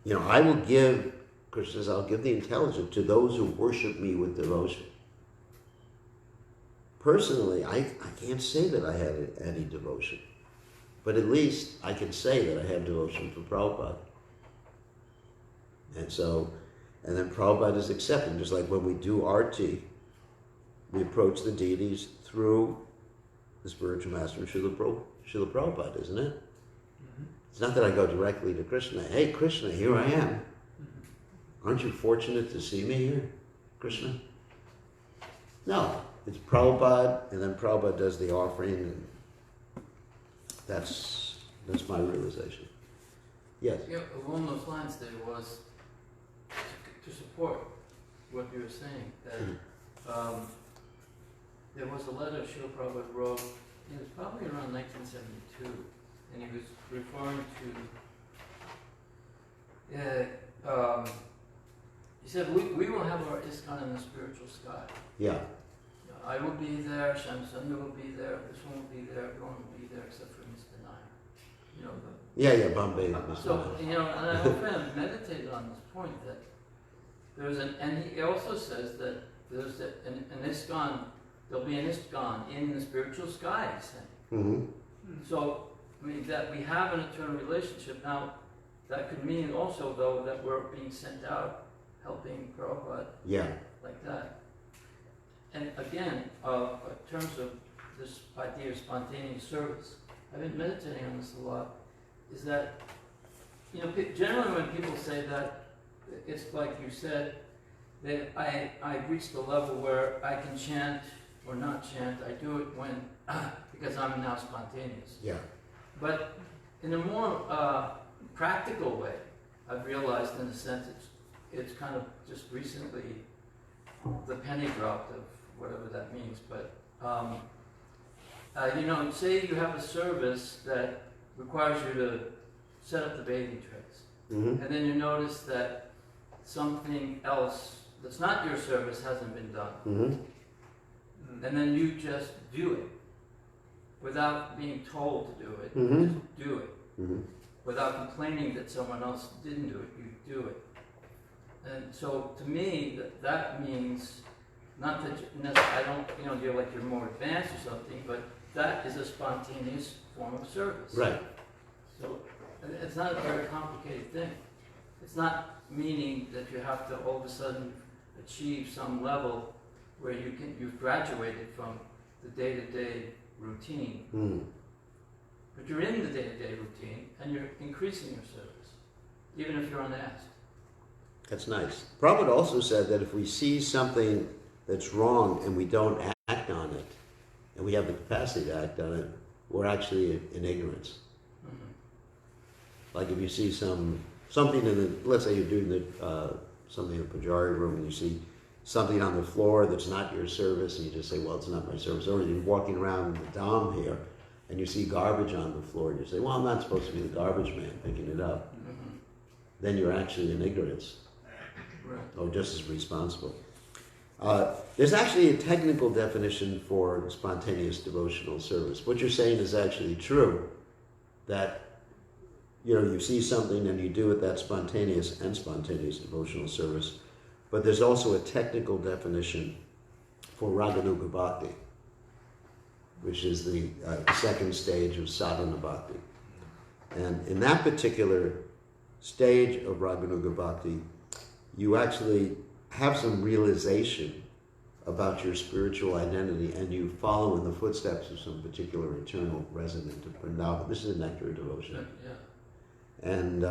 You know, I will give, Krishna says, I'll give the intelligence to those who worship me with devotion. Personally, I can't say that I had any devotion. But at least I can say that I have devotion for Prabhupada. And so, and then Prabhupada is accepting. Just like when we do arti, we approach the deities through the spiritual master Srila Prabhupada, isn't it? Mm-hmm. It's not that I go directly to Krishna. Hey, Krishna, here I am. Aren't you fortunate to see me here, Krishna? No, it's Prabhupada, and then Prabhupada does the offering, and that's my realization. Yes? Yeah, along those lines there was, to support what you were saying, that there was a letter Srila Prabhupada wrote, it was probably around 1972, and he was referring to, he said, we will have our ISKCON in the spiritual sky. Yeah. I will be there, Shamsundar will be there, this one will be there, everyone will be there except for Mr. Nair. You know, Yeah, Bombay. so, you know, and I often meditated on this point that there's and he also says that there's an ISKCON, there'll be an ISKCON in the spiritual sky, he's saying. Mm-hmm. So, I mean, that we have an eternal relationship. Now, that could mean also, though, that we're being sent out helping Prabhupada. Yeah. Like that. And again, in terms of this idea of spontaneous service, I've been meditating on this a lot, is that, you know, generally when people say that, it's like you said, that I've reached the level where I can chant or not chant. I do it when, because I'm now spontaneous. Yeah. But in a more practical way, I've realized in a sense it's kind of just recently the penny dropped of whatever that means. But, you know, say you have a service that requires you to set up the bathing trays. Mm-hmm. And then you notice that something else that's not your service hasn't been done. Mm-hmm. And then you just do it without being told to do it. Mm-hmm. You just do it. Mm-hmm. Without complaining that someone else didn't do it, you do it. And so to me, that means not that I don't, you know, you're like you're more advanced or something, but that is a spontaneous form of service. Right. So it's not a very complicated thing. It's not meaning that you have to all of a sudden achieve some level where you've graduated from the day-to-day routine. Mm. But you're in the day-to-day routine and you're increasing your service, even if you're unasked. That's nice. Prabhupada also said that if we see something that's wrong and we don't act on it, and we have the capacity to act on it, we're actually in ignorance. Mm-hmm. Like if you see some something in the, let's say you're doing something in the Pujari room and you see something on the floor that's not your service and you just say, well, it's not my service. Or you're walking around the dom here and you see garbage on the floor and you say, well, I'm not supposed to be the garbage man picking it up. Mhm. Then you're actually in ignorance Right. or just as responsible. There's actually a technical definition for spontaneous devotional service. What you're saying is actually true, that you see something and you do it, that's spontaneous devotional service. But there's also a technical definition for Raganuga Bhakti, which is the second stage of sadhana bhakti. And in that particular stage of Raganuga Bhakti, you actually have some realization about your spiritual identity and you follow in the footsteps of some particular eternal resident of Vrindavan. This is a nectar devotion. Yeah. And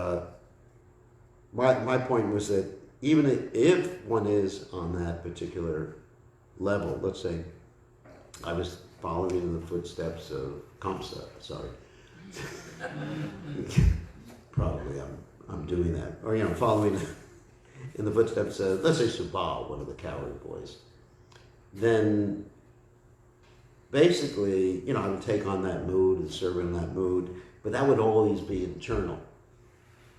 my point was that even if one is on that particular level, let's say I was following in the footsteps of Kamsa, sorry. Probably I'm doing that. Or, following in the footsteps of, let's say, Subal, one of the coward boys. Then basically, I would take on that mood and serve in that mood, but that would always be internal.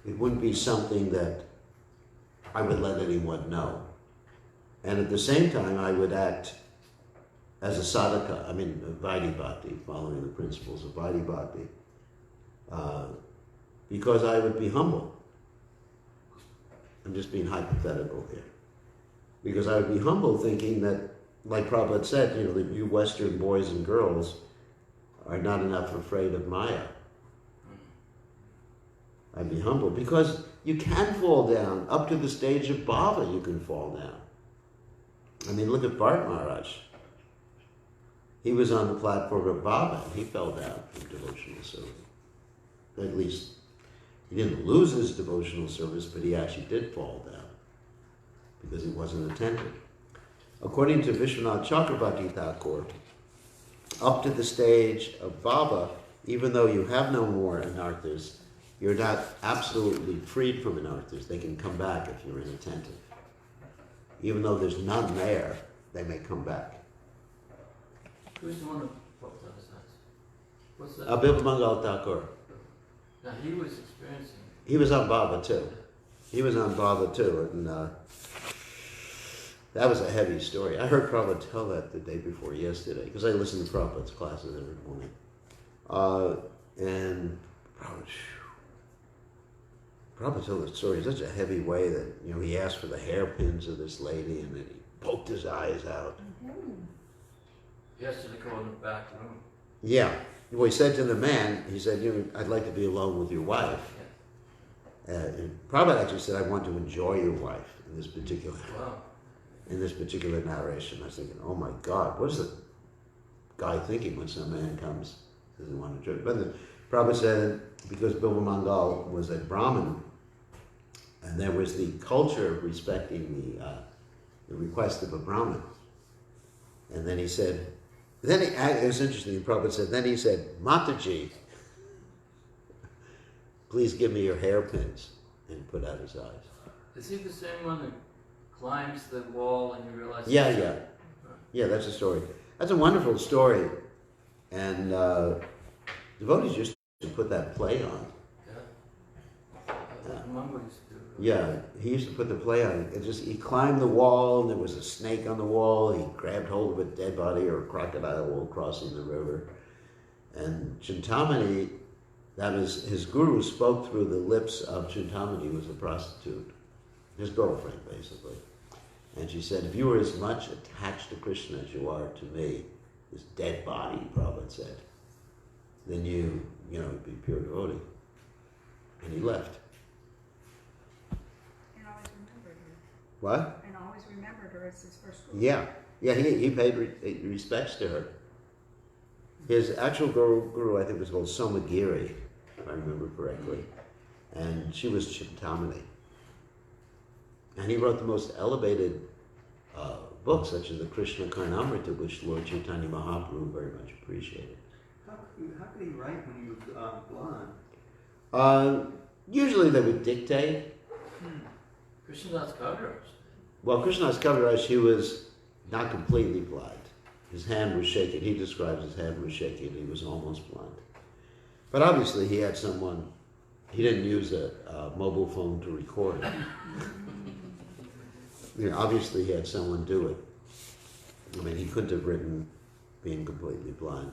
It wouldn't be something that I would let anyone know. And at the same time, I would act as a sadhaka, Vaidhi Bhakti, following the principles of Vaidhi Bhakti, because I would be humble. I'm just being hypothetical here. Because I would be humble thinking that, like Prabhupada said, you Western boys and girls are not enough afraid of Maya. I'd be humble because you can fall down. Up to the stage of bhava, you can fall down. Look at Bharat Maharaj. He was on the platform of bhava and he fell down from devotional service. At least, he didn't lose his devotional service, but he actually did fall down because he wasn't attentive. According to Vishwanath Chakrabarti Thakur, up to the stage of bhava, even though you have no more anarthas, you're not absolutely freed from anarthas. They can come back if you're inattentive. Even though there's none there, they may come back. Who's the one of Prabhupada's eyes? What's that? Abhibhamangal Thakur. Now he was experiencing. He was on bhava too. And that was a heavy story. I heard Prabhupada tell that the day before yesterday, because I listen to Prabhupada's classes every morning. And Prabhupada told the story in such a heavy way that, he asked for the hairpins of this lady and then he poked his eyes out. He has to go in the back room. Yeah. Well, he said to the man, he said, I'd like to be alone with your wife. And Prabhupada actually said, I want to enjoy your wife in this particular narration. I was thinking, oh my God, what's the guy thinking when some man comes, doesn't want to enjoy it? But the Prabhupada said, because Bilva Mangal was a Brahmin, and there was the culture of respecting the request of a Brahmin. And then he said, it was interesting, Prabhupada said, then he said, Mataji, please give me your hairpins, and put out his eyes. Is he the same one that climbs the wall and you realize? Yeah, that's a story. That's a wonderful story. And devotees used to put that play on. Mumbo used to do it. Yeah, he used to put the play on. He climbed the wall and there was a snake on the wall. He grabbed hold of a dead body or a crocodile while crossing the river. And Chintamani, that was his guru, spoke through the lips of Chintamani, who was a prostitute, his girlfriend basically. And she said, if you were as much attached to Krishna as you are to me, this dead body, Prabhupada said, then you would be pure devotee. And he left. And always remembered her. What? And always remembered her as his first guru. Yeah, he paid respects to her. His actual guru, I think, was called Somagiri, if I remember correctly. And she was Chintamani. And he wrote the most elevated books, such as the Krishna Karnamrita, which Lord Chaitanya Mahaprabhu very much appreciated. How could he write when he was blind? Usually they would dictate. Krishnadas Kaviraj. Well, Krishnadas Kaviraj, he was not completely blind. His hand was shaking. He describes his hand was shaking. He was almost blind. But obviously he had someone, he didn't use a mobile phone to record. Obviously he had someone do it. I mean, he couldn't have written being completely blind.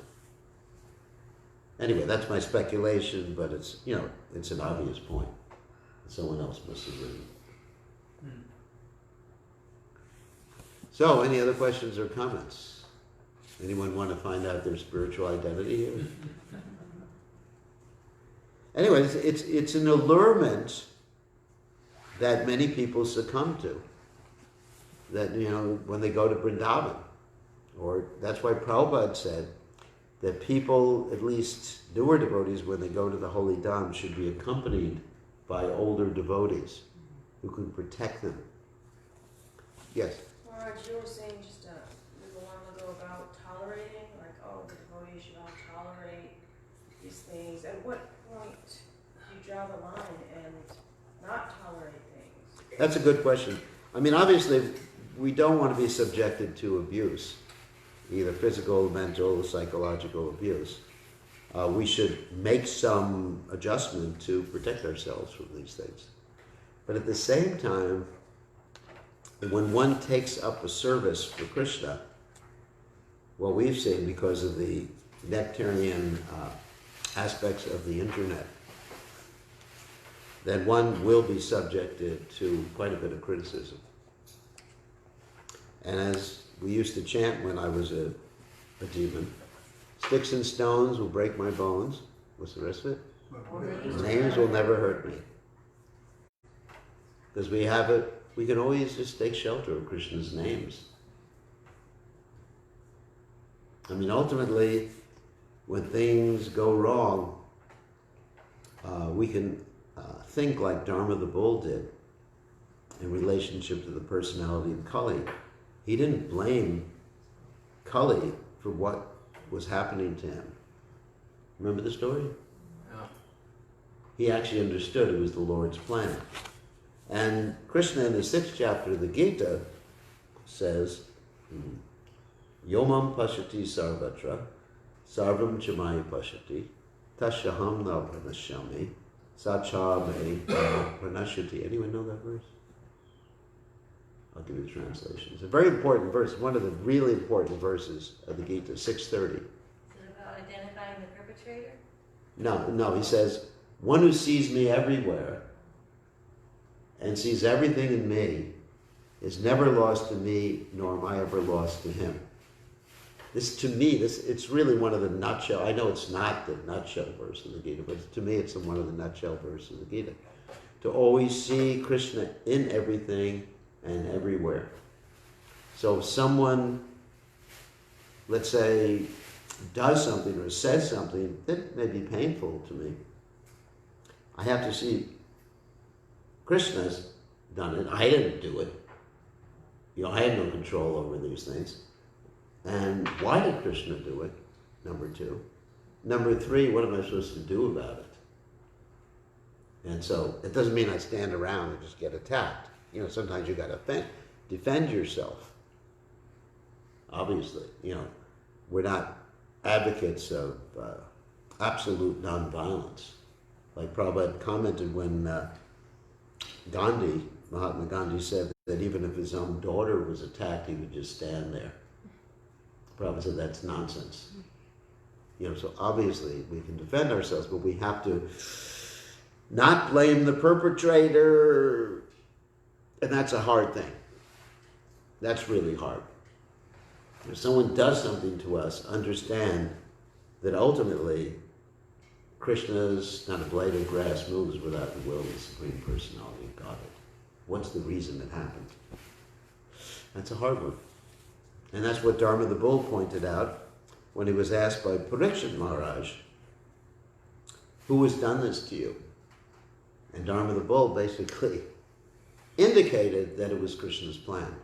Anyway, that's my speculation, but it's, it's an obvious point. Someone else must have written. So, any other questions or comments? Anyone want to find out their spiritual identity here? Anyways, it's an allurement that many people succumb to. That, when they go to Vrindavan, or that's why Prabhupada said that people, at least newer devotees, when they go to the Holy Dham, should be accompanied by older devotees who can protect them. Yes? Maharaj, you were saying just a little while ago about tolerating, like, the devotees should all tolerate these things. At what point do you draw the line and not tolerate things? That's a good question. I mean, obviously, we don't want to be subjected to abuse, either physical, mental, psychological abuse. We should make some adjustment to protect ourselves from these things. But at the same time, when one takes up a service for Krishna, what we've seen because of the nectarian aspects of the internet, then one will be subjected to quite a bit of criticism. And as we used to chant when I was a demon, sticks and stones will break my bones. What's the rest of it? Names will never hurt me. Because we can always just take shelter of Krishna's names. I mean, ultimately, when things go wrong, we can think like Dharma the Bull did in relationship to the personality of Kali. He didn't blame Kali for what was happening to him. Remember the story? Yeah. He actually understood it was the Lord's plan. And Krishna in the 6th chapter of the Gita says, Yomam pashati sarvatra, sarvam chamaya pashati, tasyaham na pranashyami, sacha me pranashyati. Anyone know that verse? I'll give you the translation. It's a very important verse, one of the really important verses of the Gita, 6:30. Is it about identifying the perpetrator? No, he says, one who sees me everywhere and sees everything in me is never lost to me, nor am I ever lost to him. This, to me, it's really one of the nutshell. I know it's not the nutshell verse of the Gita, but to me it's one of the nutshell verses of the Gita. To always see Krishna in everything and everywhere. So if someone, let's say, does something or says something that may be painful to me, I have to see Krishna's done it. I didn't do it. I had no control over these things. And why did Krishna do it? Number 2. Number 3, what am I supposed to do about it? And so it doesn't mean I stand around and just get attacked. Sometimes you got to defend yourself. Obviously, we're not advocates of absolute nonviolence. Like Prabhupada commented when Mahatma Gandhi said that even if his own daughter was attacked, he would just stand there. Prabhupada said that's nonsense. So obviously we can defend ourselves, but we have to not blame the perpetrator. And that's a hard thing. That's really hard. If someone does something to us, understand that ultimately Krishna's not a blade of grass moves without the will of the Supreme Personality of Godhead. What's the reason it happened? That's a hard one. And that's what Dharma the Bull pointed out when he was asked by Parikshit Maharaj, who has done this to you? And Dharma the Bull basically indicated that it was Krishna's plan.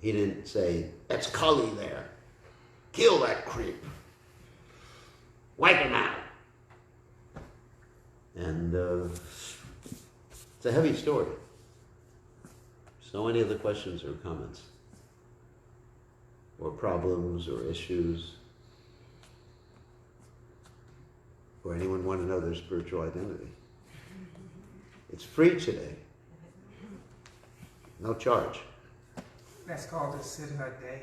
He didn't say, that's Kali there. Kill that creep. Wipe him out. And it's a heavy story. So any other questions or comments? Or problems or issues? Or anyone want to know their spiritual identity? It's free today. No charge. That's called the Siddha Day,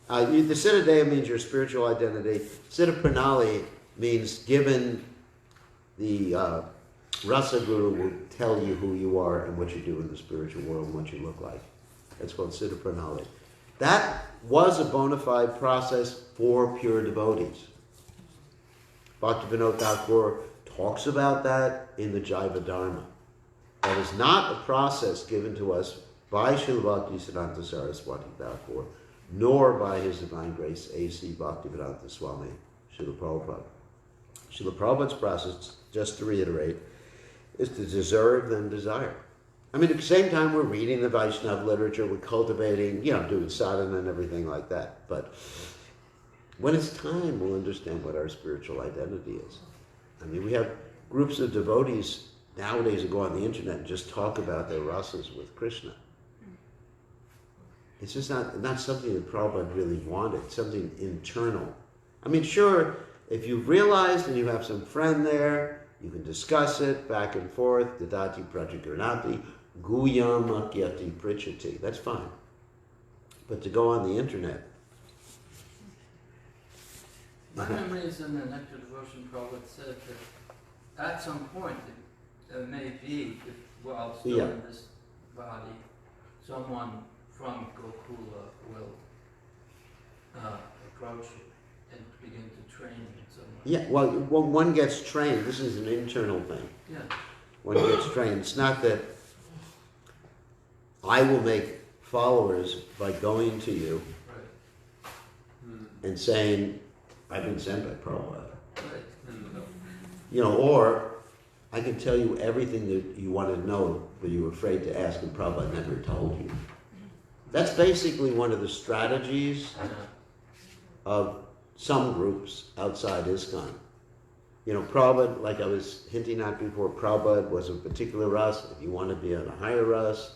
huh? The Siddha Dea means your spiritual identity. Siddha Pranali means given the Rasa Guru will tell you who you are and what you do in the spiritual world and what you look like. That's called Siddha Pranali. That was a bona fide process for pure devotees. Bhaktivinoda Thakur talks about that in the Jaiva Dharma. That is not a process given to us by Srila Bhaktisiddhanta Saraswati Thakur, nor by His Divine Grace A.C. Bhaktivedanta Swami, Srila Prabhupada. Srila Prabhupada's process, just to reiterate, is to deserve then desire. I mean, at the same time we're reading the Vaishnava literature, we're cultivating, doing sadhana and everything like that. But when it's time, we'll understand what our spiritual identity is. I mean, we have groups of devotees nowadays who go on the internet and just talk about their rasas with Krishna. It's just not something that Prabhupada really wanted, something internal. I mean, sure, if you've realized and you have some friend there, you can discuss it back and forth, dadati prajagarnati, guyam akyati prichati. That's fine. But to go on the internet. My memory is in the Nectar Devotion, Prabhupada said that at some point, there may be, while still in this body, someone from Gokula will approach you and begin to train you in some way. Yeah, well, one gets trained. This is an internal thing. Yeah. One gets trained. It's not that I will make followers by going to you Right. and saying, I've been sent by Prabhupada. Right. Or I can tell you everything that you want to know, but you were afraid to ask, and Prabhupada never told you. That's basically one of the strategies of some groups outside ISKCON. Prabhupada, like I was hinting at before, Prabhupada was a particular ras. If you want to be on a higher ras,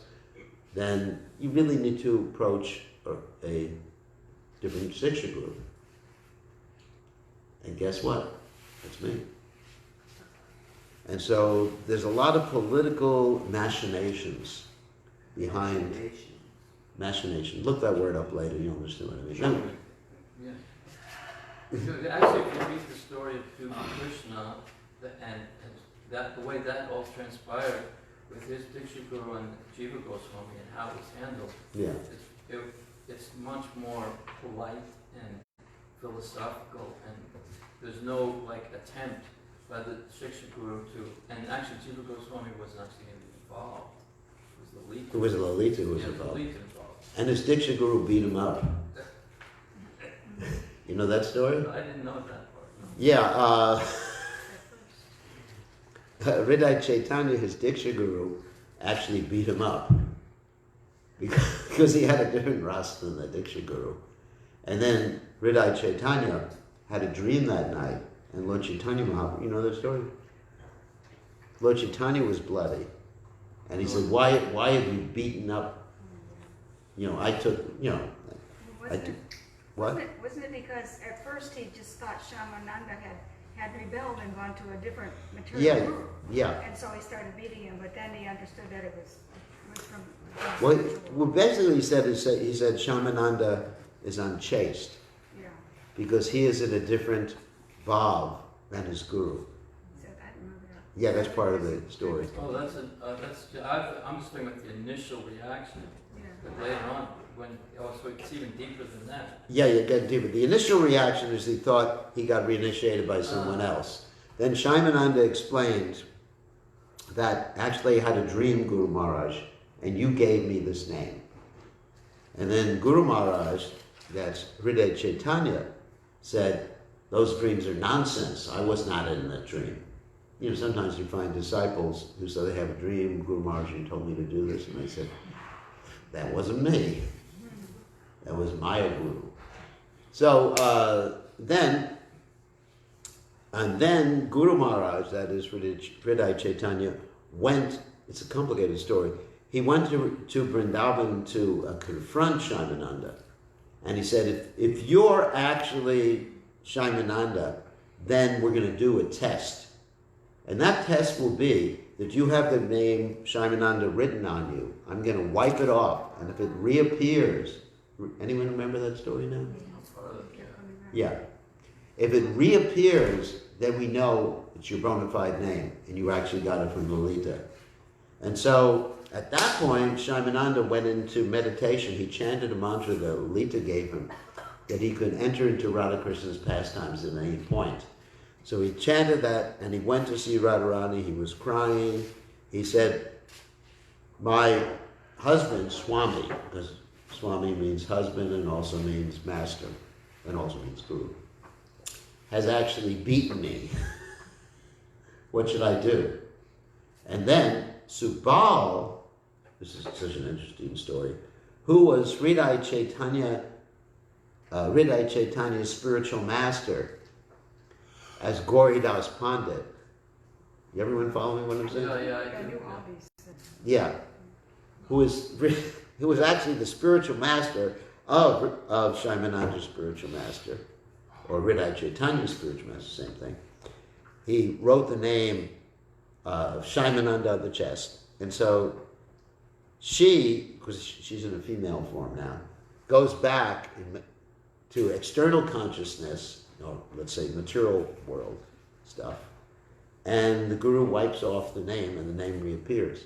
then you really need to approach a different Shiksha group. And guess what? That's me. And so there's a lot of political machinations behind machination. Look that word up later, you'll understand what I mean. Sure. Yeah. Actually, if you read the story of Krishna and that the way that all transpired with his Diksha Guru and Jiva Goswami and how it was handled, it's much more polite and philosophical, and there's no attempt by the Shiksha Guru to, and actually Jiva Goswami wasn't actually involved. It was Lalita. It was Lalita who was involved. Lalita involved. And his Diksha Guru beat him up. You know that story? I didn't know that part. No. Yeah. Hridaya Chaitanya, his Diksha Guru, actually beat him up because he had a different ras than the Diksha Guru. And then Hridaya Chaitanya had a dream that night, and Lord Chaitanya Mahaprabhu, you know that story? Lord Chaitanya was bloody. And he said, why have you beaten up? I took, what? Wasn't it because at first he just thought Shamananda had rebelled and gone to a different material group? Yeah. And so he started beating him, but then he understood that it was from... Well, basically he said Shamananda is unchaste. Yeah. Because he is in a different bhav than his guru. So I remember that. Yeah, that's part of the story. Oh, I'm just talking about the initial reaction, but later on, so it's even deeper than that. Yeah, you get deeper. The initial reaction is he thought he got reinitiated by someone else. Then Shaimananda explained that actually I had a dream, Guru Maharaj, and you gave me this name. And then Guru Maharaj, that's Hridaya Chaitanya, said, those dreams are nonsense. I was not in that dream. Sometimes you find disciples who say they have a dream, Guru Maharaj, you told me to do this, and they said, that wasn't me. That was Maya Guru. So then, And then Guru Maharaj, that is Hridaya Chaitanya, went, it's a complicated story, he went to Vrindavan to confront Shaimananda. And he said, if you're actually Shaimananda, then we're going to do a test. And that test will be that you have the name Shaimananda written on you. I'm going to wipe it off. And if it reappears, anyone remember that story now? Yeah. If it reappears, then we know it's your bona fide name, and you actually got it from Lalita. And so, at that point, Shaimananda went into meditation. He chanted a mantra that Lalita gave him, that he could enter into Radhakrishna's pastimes at any point. So he chanted that, and he went to see Radharani. He was crying. He said, my husband, Swami, because Swami means husband and also means master, and also means guru, has actually beaten me. What should I do? And then Subal, this is such an interesting story, who was Hridaya Chaitanya's spiritual master, as Gauridas Pandit. Everyone following what I'm saying? Yeah, I I knew do. all these things. Yeah. Who was actually the spiritual master of Shaimananda's spiritual master, or Hridaya Chaitanya's spiritual master, same thing. He wrote the name of Shaimananda on the chest. And so she, because she's in a female form now, goes back to external consciousness, or let's say material world stuff, and the guru wipes off the name and the name reappears.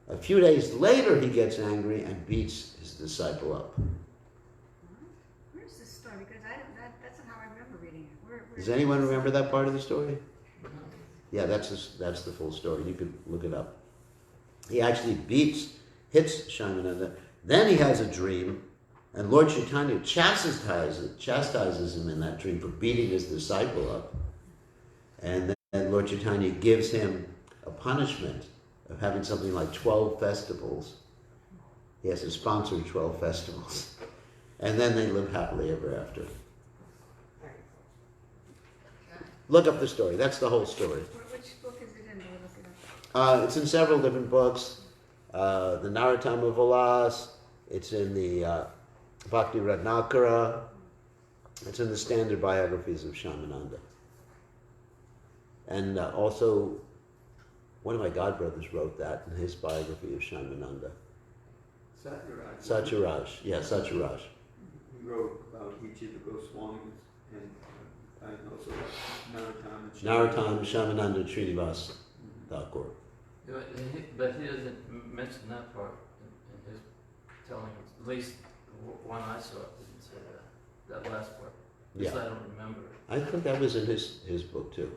A few days later he gets angry and beats his disciple up. Where's this story? Because that's not how I remember reading it. Where Does anyone remember that part of the story? Yeah, that's the full story. You could look it up. He actually hits Shaimananda. Then he has a dream, and Lord Chaitanya chastises him in that dream for beating his disciple up. And then Lord Chaitanya gives him a punishment of having something like 12 festivals. He has to sponsor 12 festivals. And then they live happily ever after. Look up the story. That's the whole story. Which book is it in? Do I look it up? It's in several different books. The Narottama Vilas. It's in the Bhakti Ratnakara. It's in the standard biographies of Shyamananda. And also, one of my godbrothers wrote that in his biography of Shyamananda. Satyaraj. Satyaraj. Yeah, Satyaraj. He wrote about each of the Goswamis and also Narottam Shyamananda Srinivas Thakur. But he doesn't mention that part in his telling. At least the one I saw didn't say that last part. Yeah. Because I don't remember it. I think that was in his book too.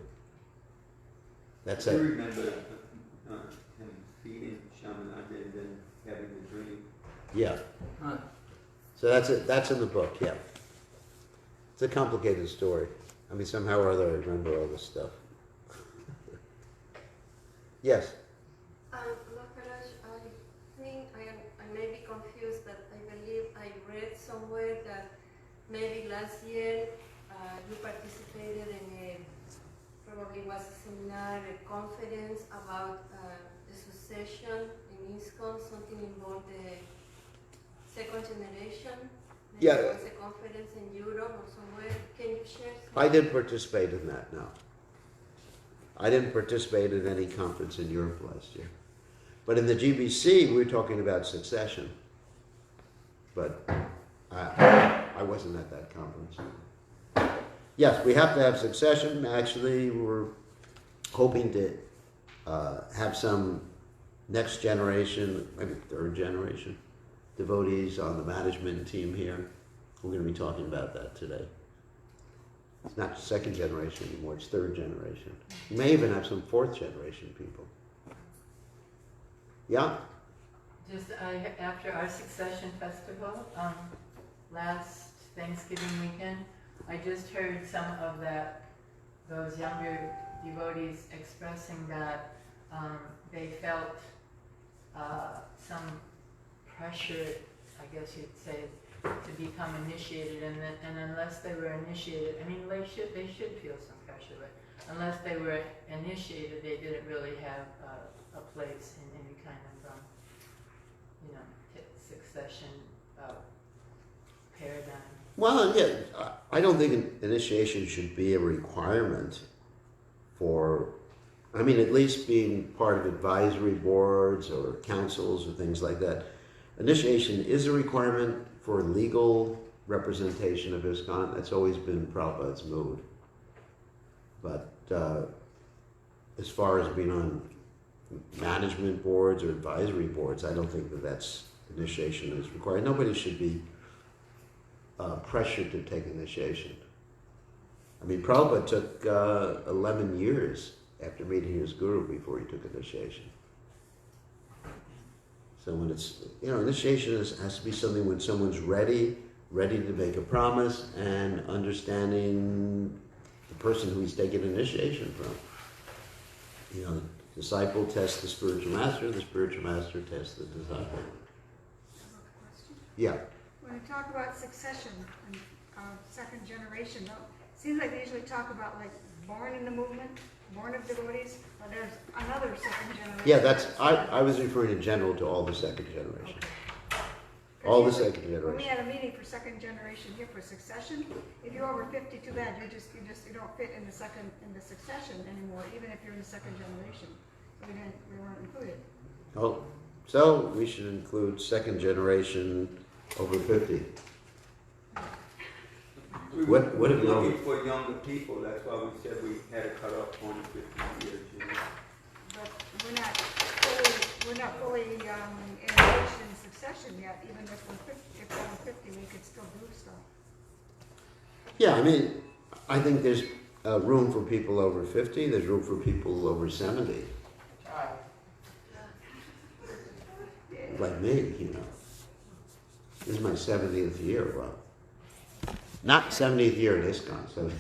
That's I it. remember him feeding Shyamananda and then having the dream. Yeah. Huh. So that's it. That's in the book. Yeah. It's a complicated story. I mean, somehow or other, I remember all this stuff. Yes. Maharaj, I think I may be confused, but I believe I read somewhere that maybe last year you participated in probably was a seminar, a conference about the succession in ISKCON, something involved the second generation. Maybe Yeah. There was a conference in Europe or somewhere. Can you share something? I didn't participate in that, no. I didn't participate in any conference in Europe last year. But in the GBC, we were talking about succession. But I wasn't at that conference. Yes, we have to have succession. Actually, we're hoping to have some next generation, maybe third generation, devotees on the management team here. We're going to be talking about that today. It's not second generation anymore, it's third generation. You may even have some fourth generation people. Yeah? Just after our succession festival, last Thanksgiving weekend, I just heard some of those younger devotees expressing that they felt some pressure, I guess you'd say, to become initiated, and unless they were initiated, I mean, they should feel some pressure, but unless they were initiated, they didn't really have a place in any kind of, succession paradigm. Well, yeah, I don't think an initiation should be a requirement for, I mean, at least being part of advisory boards or councils or things like that. Initiation is a requirement for legal representation of ISKCON. That's always been Prabhupada's mood. But as far as being on management boards or advisory boards, I don't think that that's initiation is required. Nobody should be pressured to take initiation. I mean, Prabhupada took 11 years after meeting his guru before he took initiation. So when it's, initiation has to be something when someone's ready to make a promise and understanding the person who he's taking initiation from. The disciple tests the spiritual master tests the disciple. Yeah. When you talk about succession and second generation, though, it seems like they usually talk about like born in the movement, born of devotees, but there's another second generation. Yeah, I was referring in general to all the second generation. Okay. All the Usually, second when we generation. had a meeting for second generation here for succession, if you're over 50, too bad, you don't fit in the succession anymore, even if you're in the second generation. So we weren't included. Oh, so we should include second generation over 50. We What were if you- looking for younger people, that's why we said we had to cut off 20, 50 years. But we're not fully engaged in succession yet, even if we're over 50, we could still do stuff. Yeah, I mean, I think there's room for people over 50, there's room for people over 70. Like me, This is my 70th year, well. Not 70th year in ISKCON, so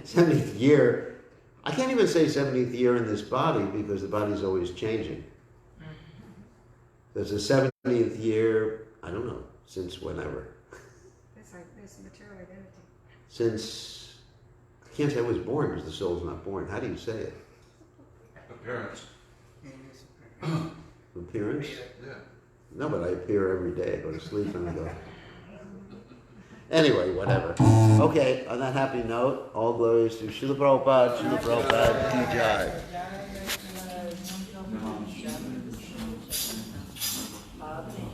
70th year. I can't even say 70th year in this body because the body's always changing. There's a 70th year, I don't know, since whenever. This material identity. Since, I can't say I was born because the soul's not born. How do you say it? Appearance. Appearance? Yeah. No, but I appear every day. I go to sleep and I go. Anyway, whatever. Okay, on that happy note, all glories to Srila Prabhupada, Ki Jai.